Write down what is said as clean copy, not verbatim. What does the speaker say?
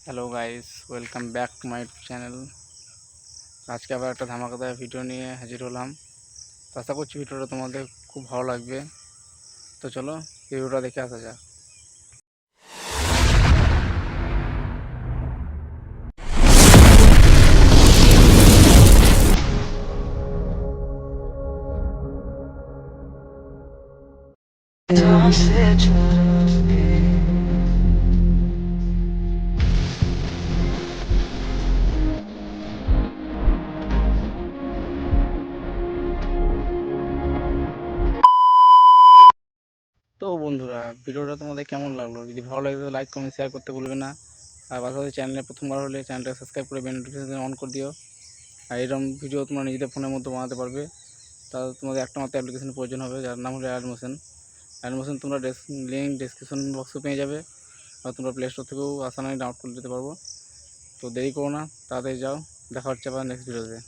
Hello guys, welcome back to my channel. আজকে আবার একটা ধামাকাদার ভিডিও নিয়ে হাজির হলাম। তো আশা করছি ভিডিওটা তোমাদের খুব ভালো লাগবে। তো চলো ভিডিওটা দেখে আসা যাক। তো বন্ধুরা, ভিডিওটা তোমাদের কেমন লাগলো? যদি ভালো লাগে তো লাইক কমেন্ট শেয়ার করতে ভুলবে না। আর পাশাপাশি চ্যানেলে প্রথমবার হলে চ্যানেলটা সাবস্ক্রাইব করে বেল নোটিফিকেশন অন করে দিও। আর এরকম ভিডিও তোমরা নিজেদের ফোনের মধ্যে বানাতে পারবে। তা তোমাদের একটা মাত্র অ্যাপ্লিকেশনের প্রয়োজন হবে, যার নাম হলো অ্যাডমোশন। অ্যাডমোশন তোমরা লিঙ্ক ডেসক্রিপশন বক্সে পেয়ে যাবে, আর তোমরা প্লে স্টোর থেকেও আসানাই ডাউনলোড করে দিতে পারবো। তো দেরি করো না, তাড়াতাড়ি যাও। দেখা হচ্ছে আবার নেক্সট ভিডিওতে।